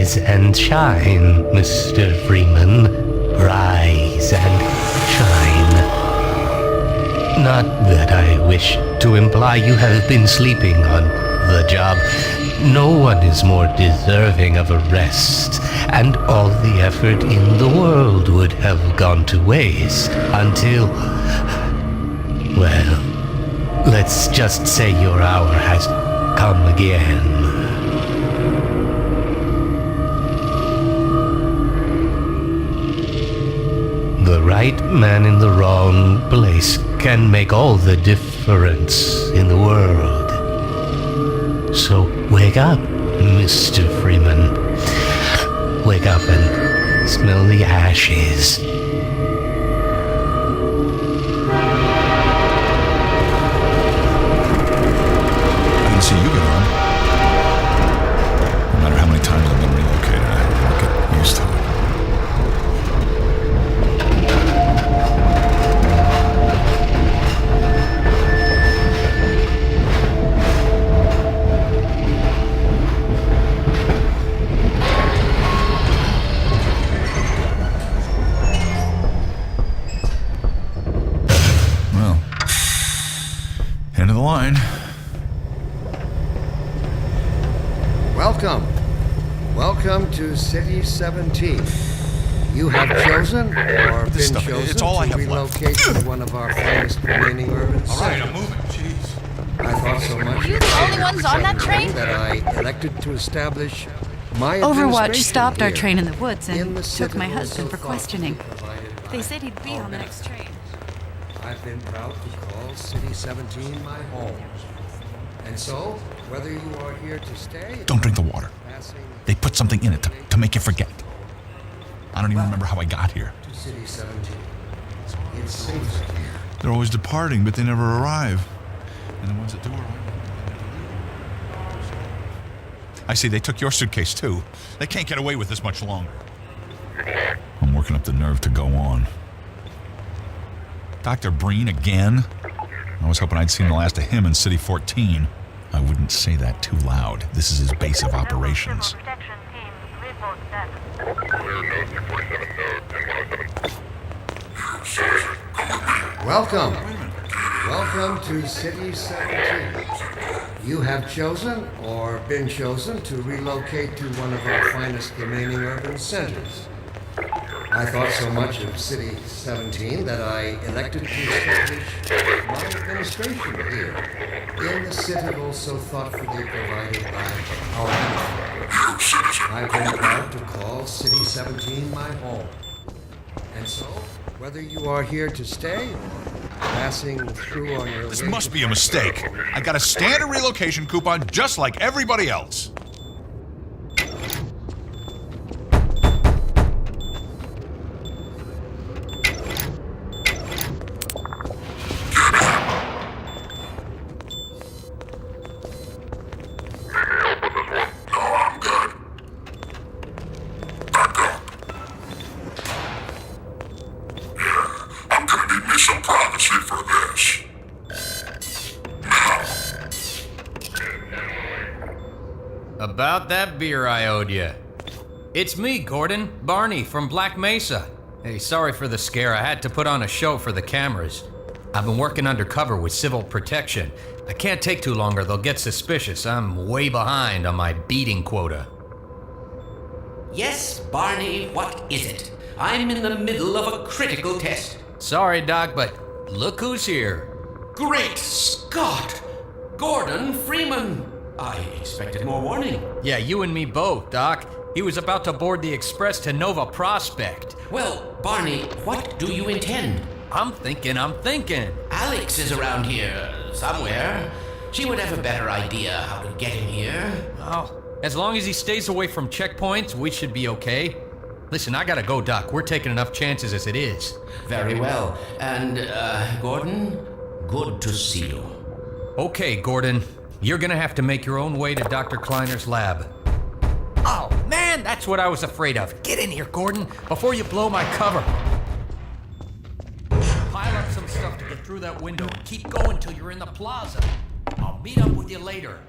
Rise and shine, Mr. Freeman. Rise and shine. Not that I wish to imply you have been sleeping on the job. No one is more deserving of a rest, and all the effort in the world would have gone to waste until... well, let's just say your hour has come again. The right man in the wrong place can make all the difference in the world. So wake up, Mr. Freeman. Wake up and smell the ashes. I can see you get on. No matter how many times I've been relocated, I don't get used to it. End of the line. Welcome to City 17. You have chosen or been chosen to relocate to one of our finest remaining urban centers. All right, I'm moving. Jeez. I thought so much. Are you the only ones on that train? That I elected to establish my Overwatch stopped our here train in the woods and the took my citadel husband so for questioning. thoughtfully provided They by said he'd be our on the next train. I've been proud to call City 17 my home. And so, whether you are here to stay... Don't drink the water. They put something in it to make you forget. I don't even remember how I got here. To City 17. It's safe here. They're always departing, but they never arrive. And the ones that do arrive, they never leave. I see they took your suitcase too. They can't get away with this much longer. I'm working up the nerve to go on. Dr. Breen again? I was hoping I'd seen the last of him in City 14. I wouldn't say that too loud. This is his base of operations. Welcome. Welcome to City 17. You have chosen or been chosen to relocate to one of our finest remaining urban centers. I thought so much of City 17 that I elected to establish my administration here in the citadel so thoughtfully provided by our benefactor. I've been proud to call City 17 my home. And so, whether you are here to stay or passing through on your This way must to be a mistake. I got a standard relocation coupon just like everybody else. Some privacy for this. About that beer I owed you. It's me, Gordon, Barney from Black Mesa. Hey, sorry for the scare. I had to put on a show for the cameras. I've been working undercover with civil protection. I can't take too long or they'll get suspicious. I'm way behind on my beating quota. Yes, Barney, what is it? I'm in the middle of a critical test. Sorry, Doc, but look who's here. Great Scott! Gordon Freeman! I expected more warning. Yeah, you and me both, Doc. He was about to board the express to Nova Prospect. Well, Barney, what do you intend? I'm thinking. Alex is around here somewhere. She would have a better idea how to get him here. Oh, as long as he stays away from checkpoints, we should be okay. Listen, I gotta go, Doc. We're taking enough chances as it is. Very well. And, Gordon, good to see you. Okay, Gordon. You're gonna have to make your own way to Dr. Kleiner's lab. Oh, man, that's what I was afraid of. Get in here, Gordon, before you blow my cover. Pile up some stuff to get through that window and keep going till you're in the plaza. I'll meet up with you later.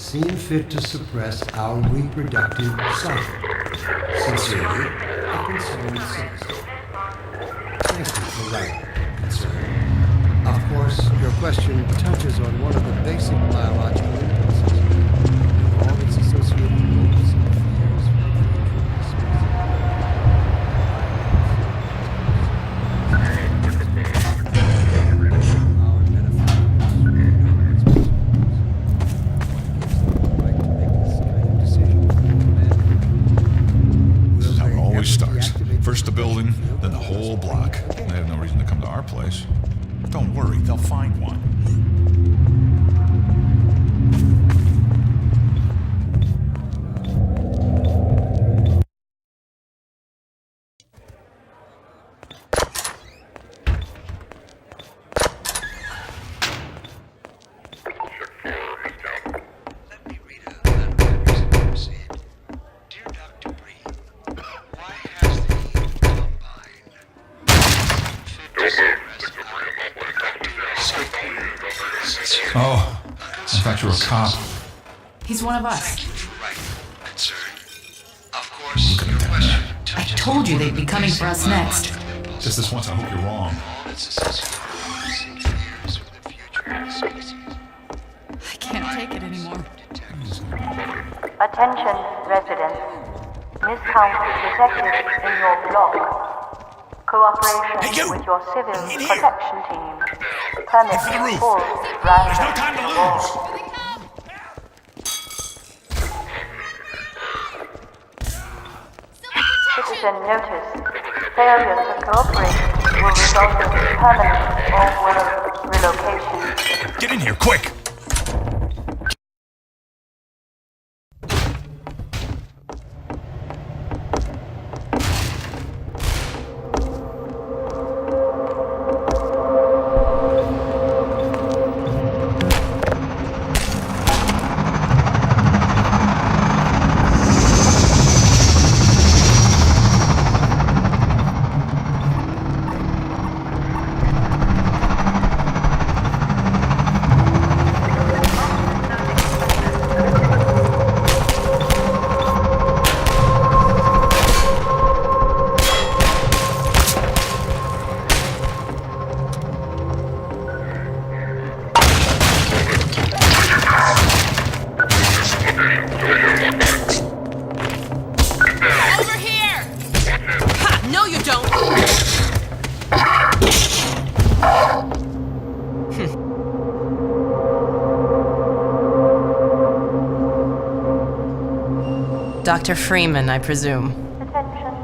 seen fit to suppress our reproductive cycle. Sincerely, a concerned citizen. Thank you for writing, concern. Of course, your question touches on one of the basic biological impulses, and all its associated hopes and fears for the future of the species. Our benefactors gives them the right to make this kind of decision for mankind. This is how it always starts. First the building, then the whole block. They have no reason to come to our place. Don't worry, they'll find one. Let me read a letter Anderson said. Dear Dr. Breen, why has the Combine Oh, I thought you were a cop. He's one of us. Of course, your question I told you they'd be coming for us next. Just this once, I hope you're wrong. all its associated fears for the future of the species. I can't take it anymore. Attention, residents. Miscount is detected in your block. Cooperation with your civil protection team permits full random walk. Citizen notice. Failure to cooperate will result in permanent or relocation. Get in here, quick! Over here! Ha! No, you don't! Dr. Freeman, I presume. Attention.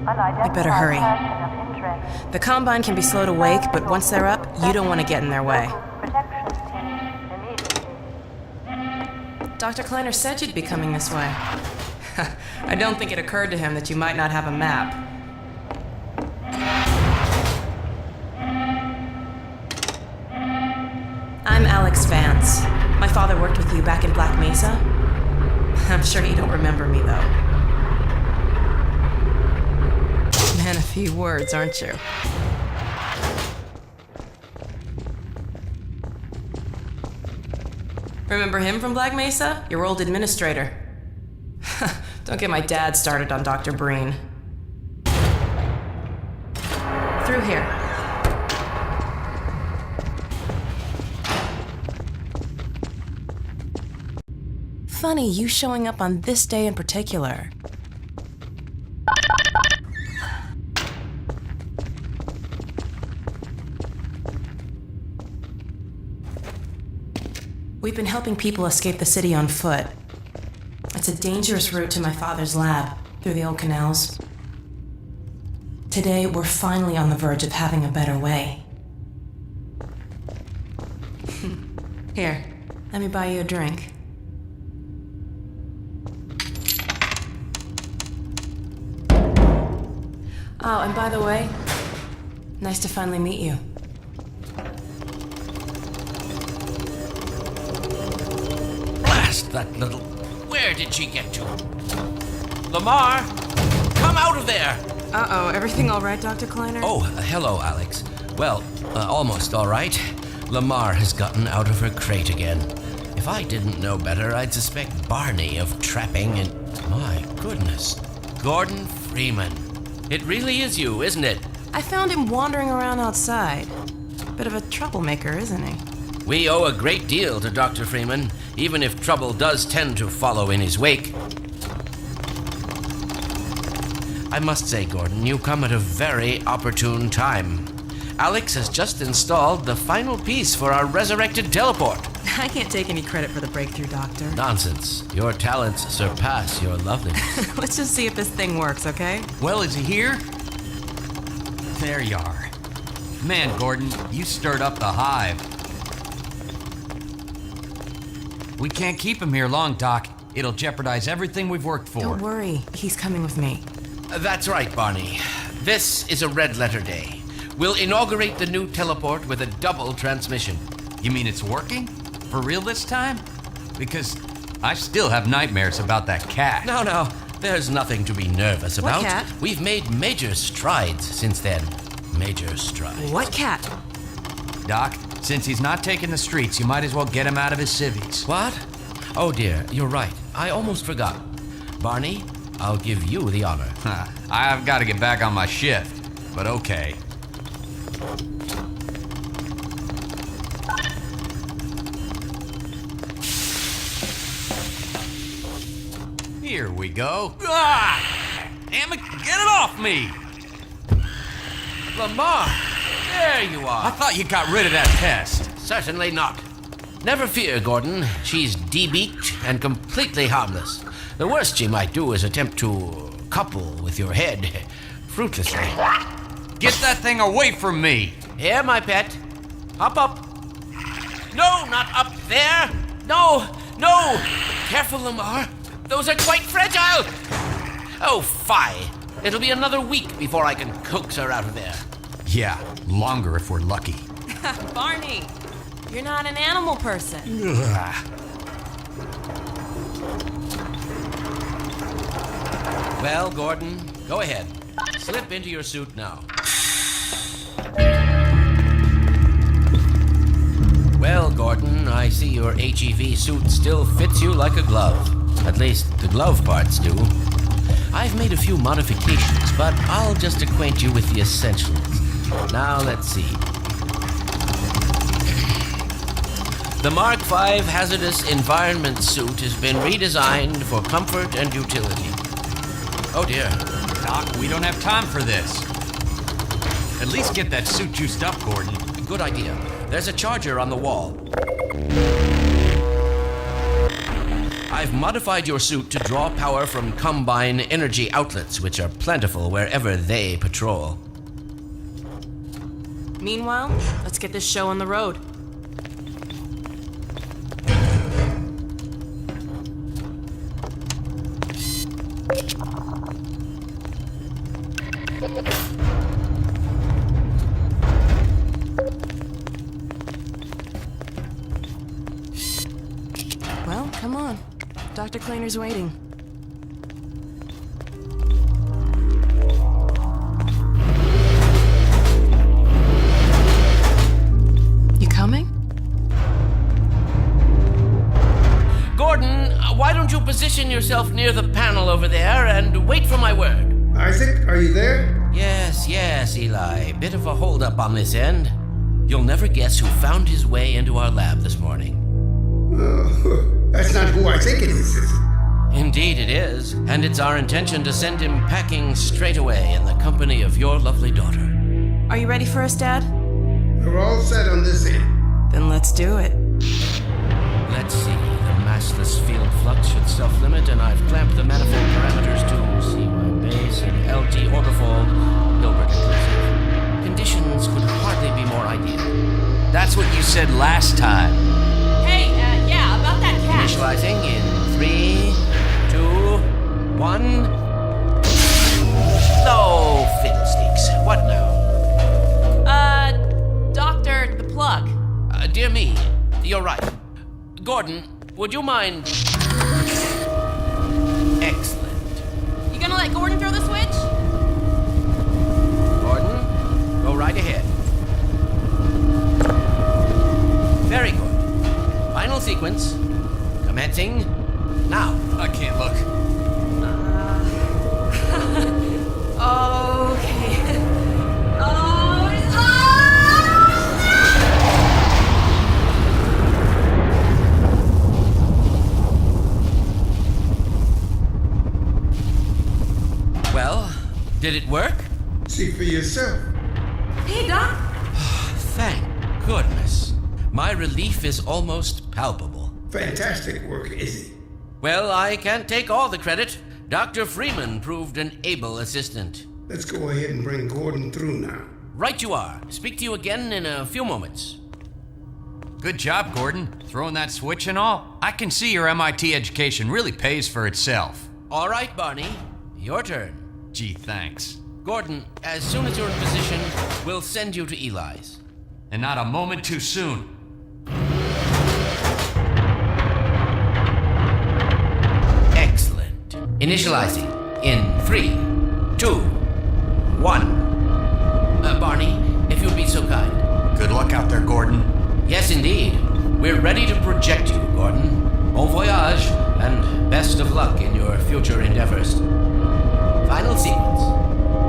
You better hurry. Person of interest. The Combine can be slow to wake, but once they're up, you don't want to get in their way. Protection team immediately. Dr. Kleiner said you'd be coming this way. I don't think it occurred to him that you might not have a map. I'm Alex Vance. My father worked with you back in Black Mesa. I'm sure you don't remember me, though. Man, a few words, aren't you? Remember him from Black Mesa? Your old administrator. Don't get my dad started on Dr. Breen. Through here. Funny, you showing up on this day in particular. We've been helping people escape the city on foot. It's a dangerous route to my father's lab, through the old canals. Today, we're finally on the verge of having a better way. Here, let me buy you a drink. Oh, and by the way, nice to finally meet you. Blast that little... Where did she get to? Lamar! Come out of there! Uh-oh, everything all right, Dr. Kleiner? Oh, hello, Alex. Well, almost all right. Lamar has gotten out of her crate again. If I didn't know better, I'd suspect Barney of trapping and... My goodness. Gordon Freeman. It really is you, isn't it? I found him wandering around outside. Bit of a troublemaker, isn't he? We owe a great deal to Dr. Freeman, even if trouble does tend to follow in his wake. I must say, Gordon, you come at a very opportune time. Alex has just installed the final piece for our resurrected teleport. I can't take any credit for the breakthrough, Doctor. Nonsense. Your talents surpass your loveliness. Let's just see if this thing works, okay? Well, is he here? There you are. Man, Gordon, you stirred up the hive. We can't keep him here long, Doc. It'll jeopardize everything we've worked for. Don't worry. He's coming with me. That's right, Barney. This is a red letter day. We'll inaugurate the new teleport with a double transmission. You mean it's working? For real this time? Because I still have nightmares about that cat. No, there's nothing to be nervous about. What cat? We've made major strides since then. Major strides. What cat? Doc, since he's not taking the streets, you might as well get him out of his civvies. What? Oh dear, you're right. I almost forgot. Barney, I'll give you the honor. I've got to get back on my shift, but okay. Here we go. Ah! Damn it, get it off me! Lamar, there you are. I thought you got rid of that pest. Certainly not. Never fear, Gordon. She's de-beaked and completely harmless. The worst she might do is attempt to couple with your head, fruitlessly. Get that thing away from me! Here, my pet. Hop up. No, not up there. No. Careful, Lamar. Those are quite fragile. Oh, fie. It'll be another week before I can coax her out of there. Yeah, longer if we're lucky. Barney, you're not an animal person. Well, Gordon, go ahead. Slip into your suit now. Well, Gordon, I see your HEV suit still fits you like a glove. At least the glove parts do. I've made a few modifications, but I'll just acquaint you with the essentials. Now, let's see. The Mark V Hazardous Environment suit has been redesigned for comfort and utility. Oh dear. Doc, we don't have time for this. At least get that suit juiced up, Gordon. Good idea. There's a charger on the wall. I've modified your suit to draw power from Combine energy outlets, which are plentiful wherever they patrol. Meanwhile, let's get this show on the road. Well, come on. Dr. Kleiner waiting. You coming? Gordon, why don't you position yourself near the panel over there and wait for my word? Isaac, are you there? Yes, Eli. Bit of a holdup on this end. You'll never guess who found his way into our lab this morning. Oh, that's not who I think it is. Indeed it is, and it's our intention to send him packing straight away in the company of your lovely daughter. Are you ready for us, Dad? We're all set on this end. Then let's do it. Let's see, the massless field flux should self-limit, and I've clamped the manifold parameters to CY base and LT orbifold, Hilbert inclusive. Conditions could hardly be more ideal. That's what you said last time. Hey, yeah, about that cat. Initializing in 3, 2, 1. No, fiddlesticks. What now? Doctor, the plug. Dear me, you're right. Gordon, would you mind? Excellent. You gonna let Gordon throw the switch? Gordon, go right ahead. Very good. Final Final sequence. Commencing now. I can't look. Okay. Well, did it work? See for yourself. Hey, Doc. Thank goodness. My relief is almost palpable. Fantastic work, Izzy. Well, I can't take all the credit. Dr. Freeman proved an able assistant. Let's go ahead and bring Gordon through now. Right you are. Speak to you again in a few moments. Good job, Gordon. Throwing that switch and all. I can see your MIT education really pays for itself. All right, Barney. Your turn. Gee, thanks. Gordon, as soon as you're in position, we'll send you to Eli's. And not a moment too soon. Excellent. Initializing in 3, 2, 1. Barney, if you'd be so kind. Good luck out there, Gordon. Yes, indeed. We're ready to project you, Gordon. Bon voyage, and best of luck in your future endeavors. Final sequence.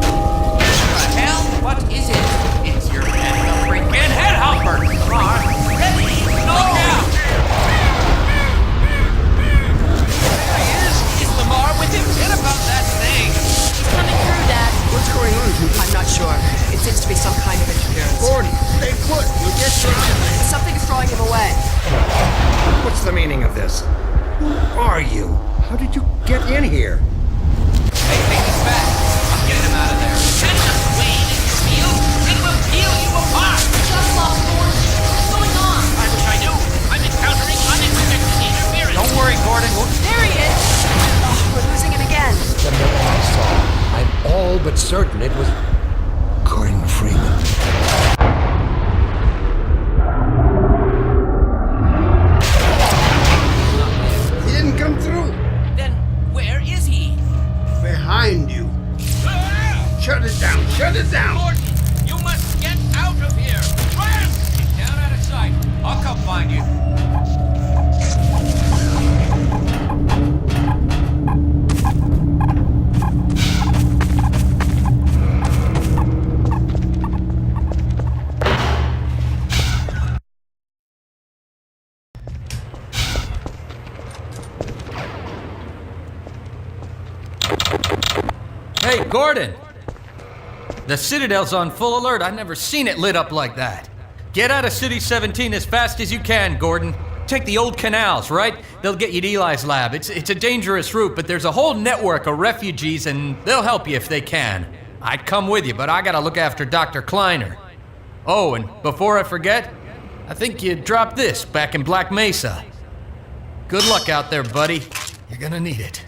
What the hell? What is it? It's your freaking head humper! Lamar, ready? Look out! There he is Lamar with him? Get about that thing! He's coming through, Dad. What's going on here? I'm not sure. It seems to be some kind of interference. Gordon, stay put. You'll get surrounded. Something is drawing him away. What's the meaning of this? Who are you? How did you get in here? Hey, take this back. I'm getting him out of there. Cannot wait in your field. It will peel you apart. Just lost Gordon. What's going on? I wish I knew. I'm encountering unexpected interference. Don't worry, Gordon. There he is. Oh, we're losing him again. The man I saw. I'm all but certain it was Gordon Freeman. He didn't come through. Then where is he? Behind you. Ah! Shut it down. Shut it down. Gordon, you must get out of here. Run! Down out of sight. I'll come find you. Hey, Gordon! The Citadel's on full alert. I've never seen it lit up like that. Get out of City 17 as fast as you can, Gordon. Take the old canals, right? They'll get you to Eli's lab. It's a dangerous route, but there's a whole network of refugees, and they'll help you if they can. I'd come with you, but I gotta look after Dr. Kleiner. Oh, and before I forget, I think you dropped this back in Black Mesa. Good luck out there, buddy. You're gonna need it.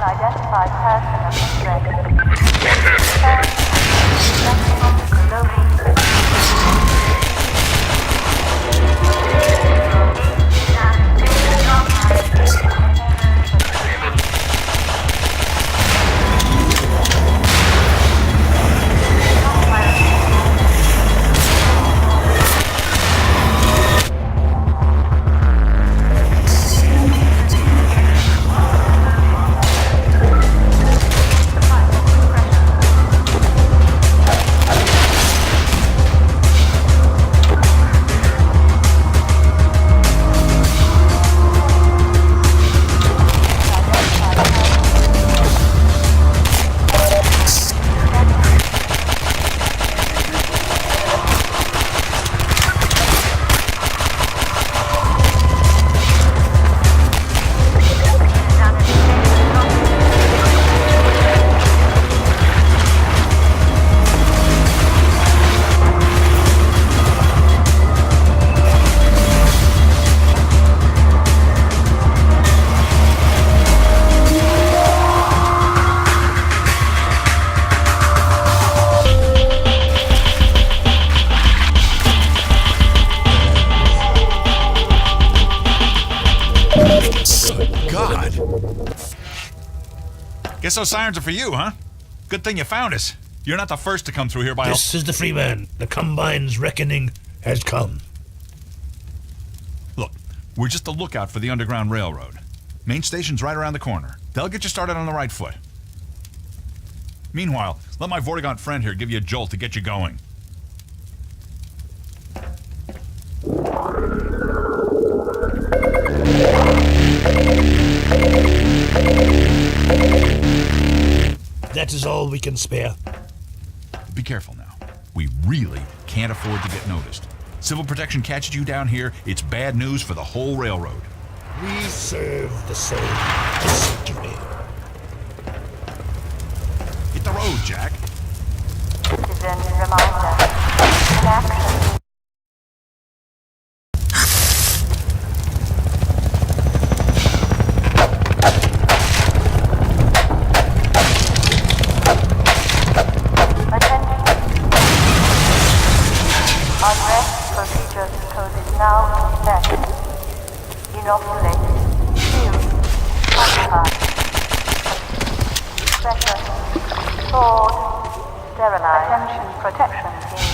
Unidentified person of interest. Maximum global. Guess those sirens are for you, huh? Good thing you found us. You're not the first to come through here by... This is the Freeman. The Combine's reckoning has come. Look, we're just a lookout for the Underground Railroad. Main station's right around the corner. They'll get you started on the right foot. Meanwhile, let my Vortigaunt friend here give you a jolt to get you going. That is all we can spare. Be careful now. We really can't afford to get noticed. Civil protection catches you down here, it's bad news for the whole railroad. We serve the same history. Hit the road, Jack. Citizen reminder. In action. Unrest procedure code is now in effect. Inoculate. Shield. Occupy. Pressure. Sword. Sterilize. Attention. Protection team.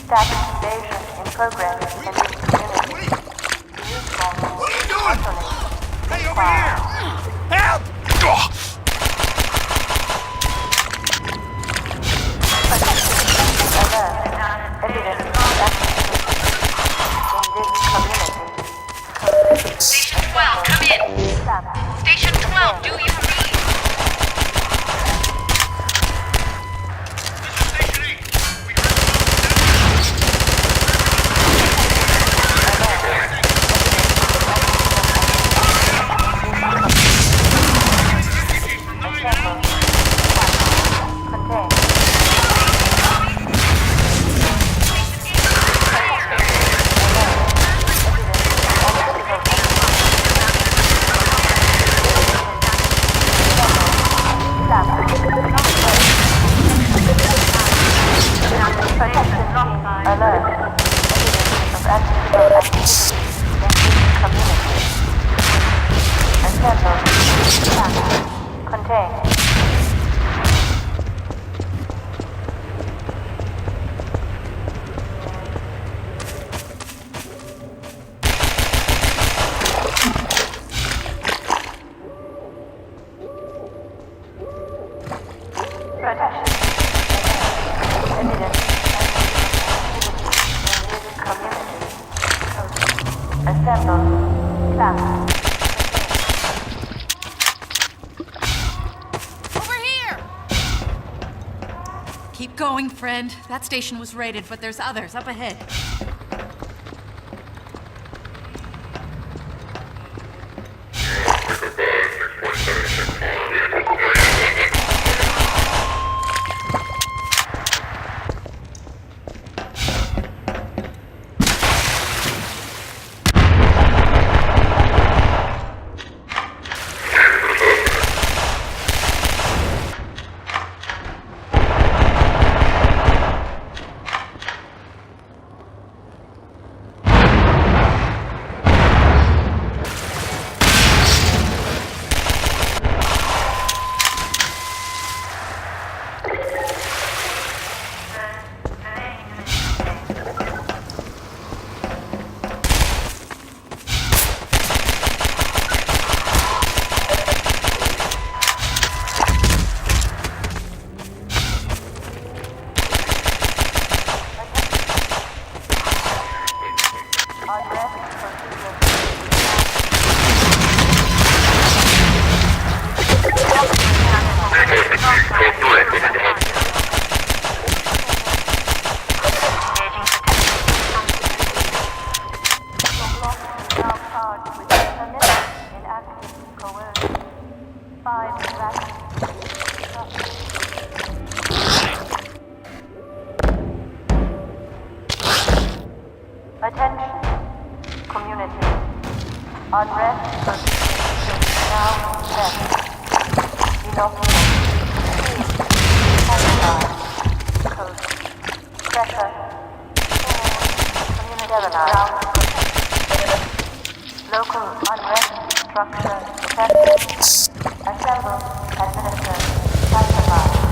Static invasion in progress in this community. Response. What are you doing? Hey, over Required. here! Help! Ugh. Alert. Evidence of activity in this community. Station 12, come in. Station 12, do you read? Keep going, friend. That station was raided, but there's others up ahead. Local unrest, structure, detected. Assemble, administer, classify.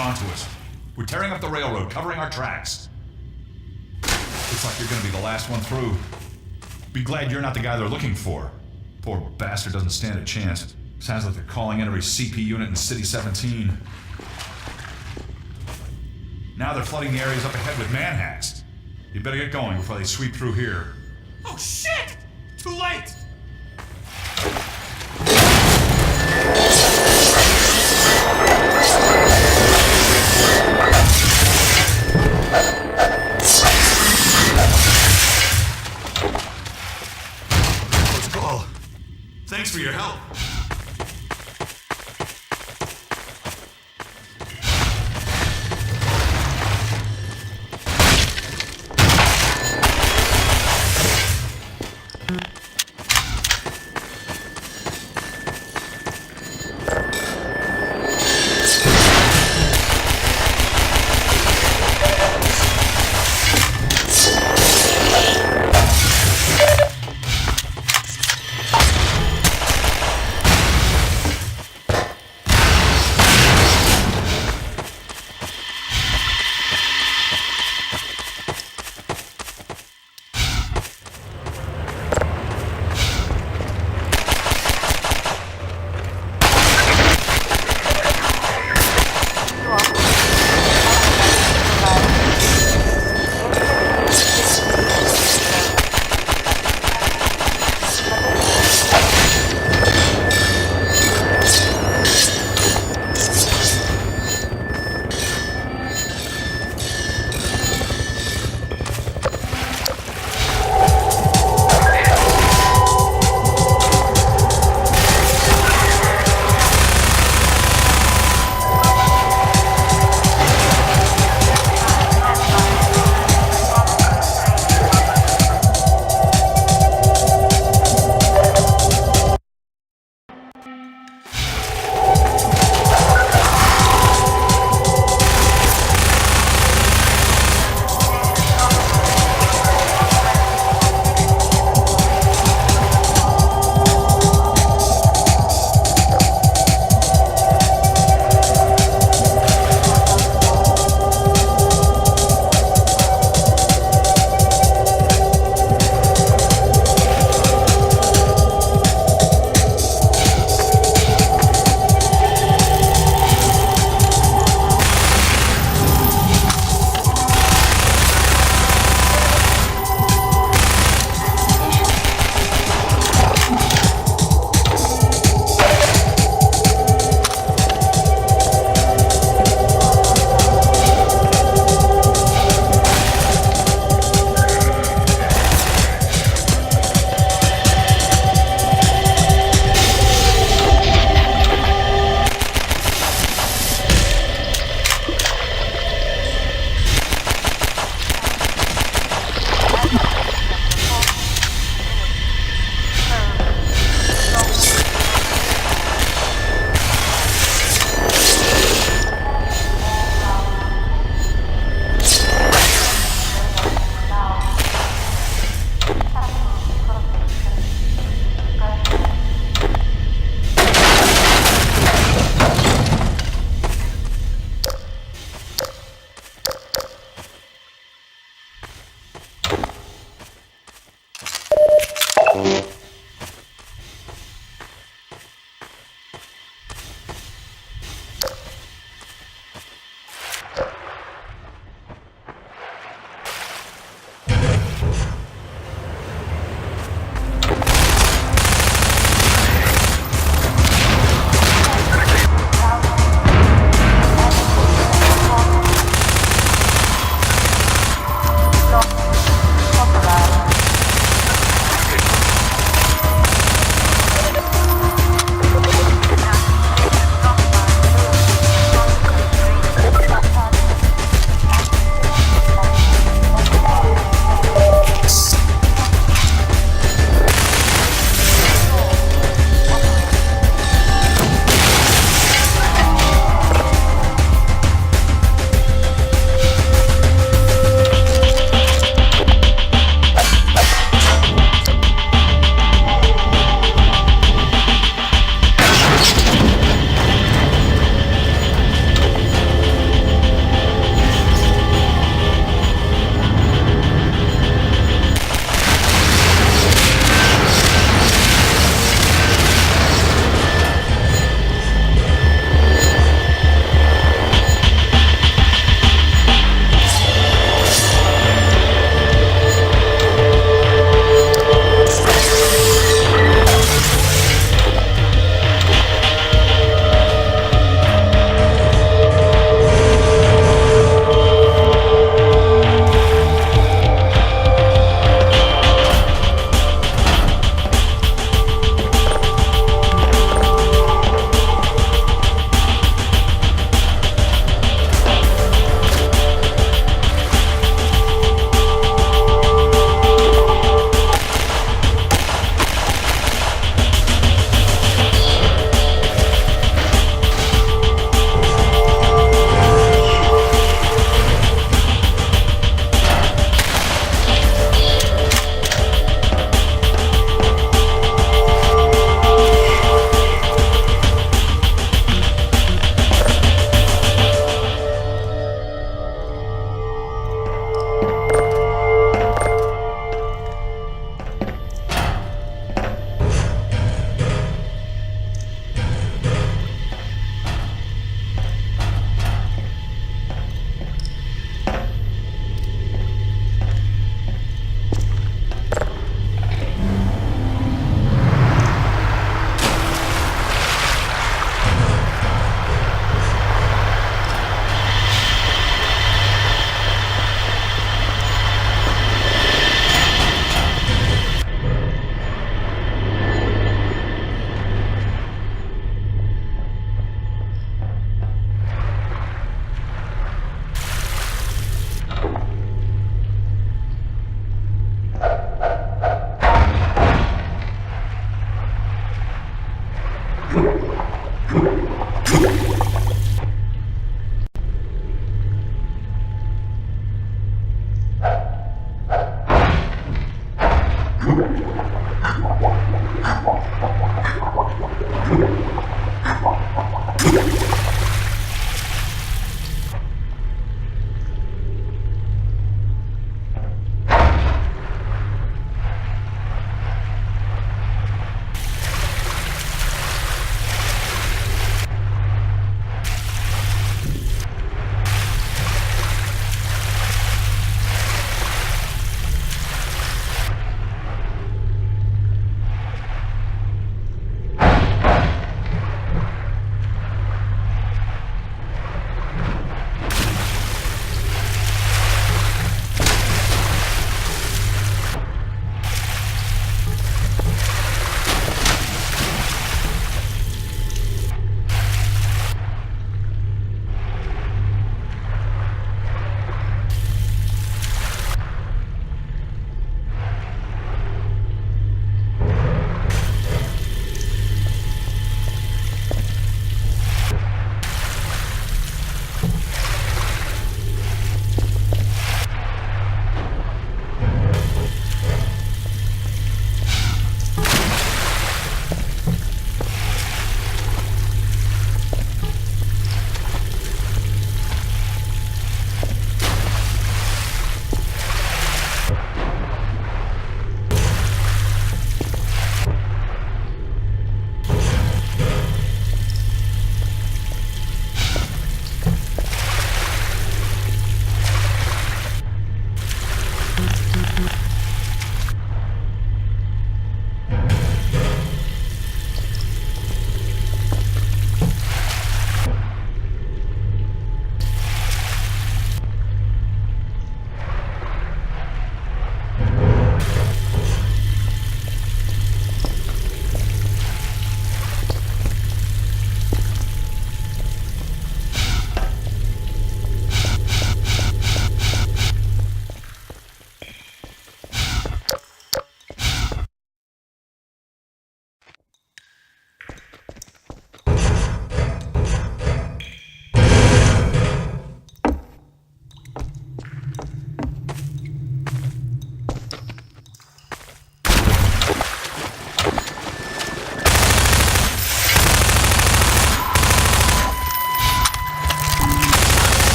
onto us. We're tearing up the railroad, covering our tracks. Looks like you're gonna be the last one through. Be glad you're not the guy they're looking for. Poor bastard doesn't stand a chance. Sounds like they're calling in every CP unit in City 17. Now they're flooding the areas up ahead with manhats. You better get going before they sweep through here. Oh shit! Too late! Close call. Thanks for your help.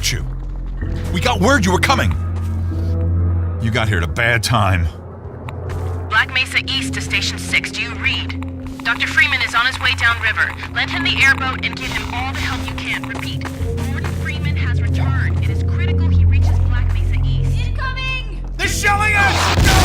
aren't you? We got word you were coming. You got here at a bad time. Black Mesa East to Station 6. Do you read? Dr. Freeman is on his way downriver. Lend him the airboat and give him all the help you can. Repeat. Gordon Freeman has returned. It is critical he reaches Black Mesa East. Incoming! They're shelling us! Go!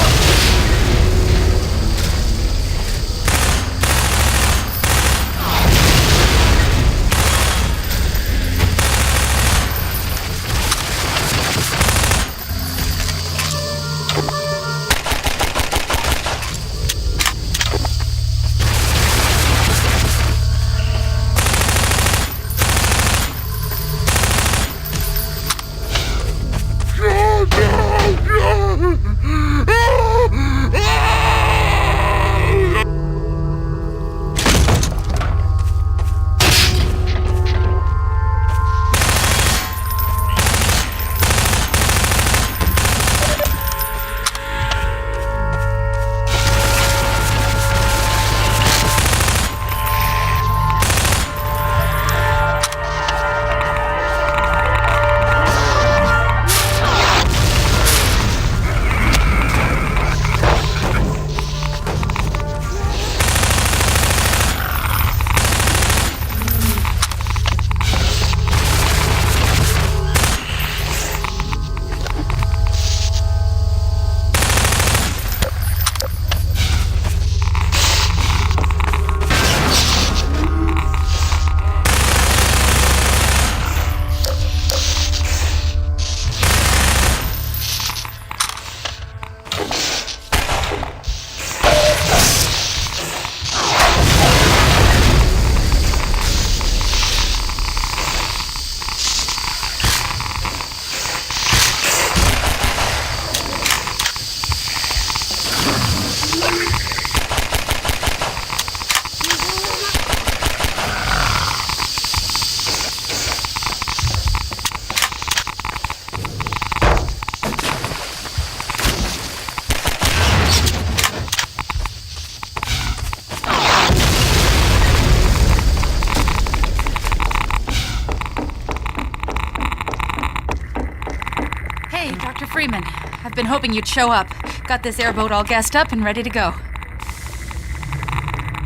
Freeman. I've been hoping you'd show up. Got this airboat all gassed up and ready to go.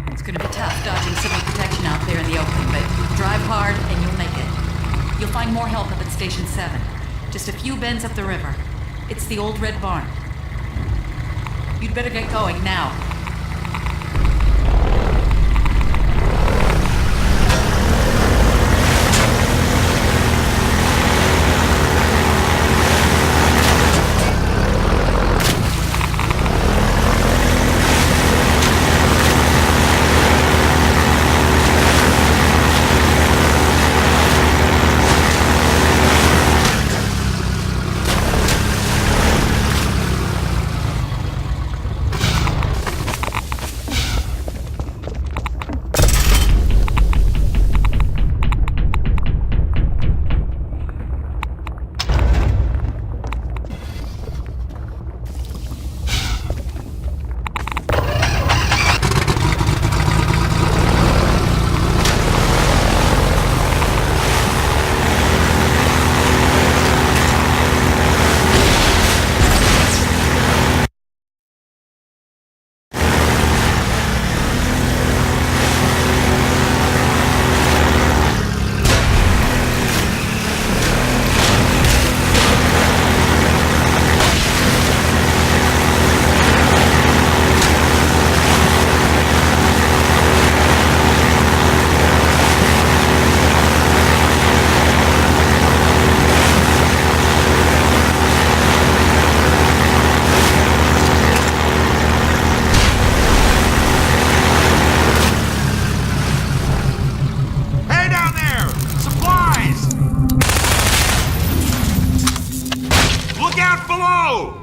It's gonna be tough dodging civil protection out there in the open, but drive hard and you'll make it. You'll find more help up at Station 7. Just a few bends up the river. It's the old red barn. You'd better get going now. Look out below!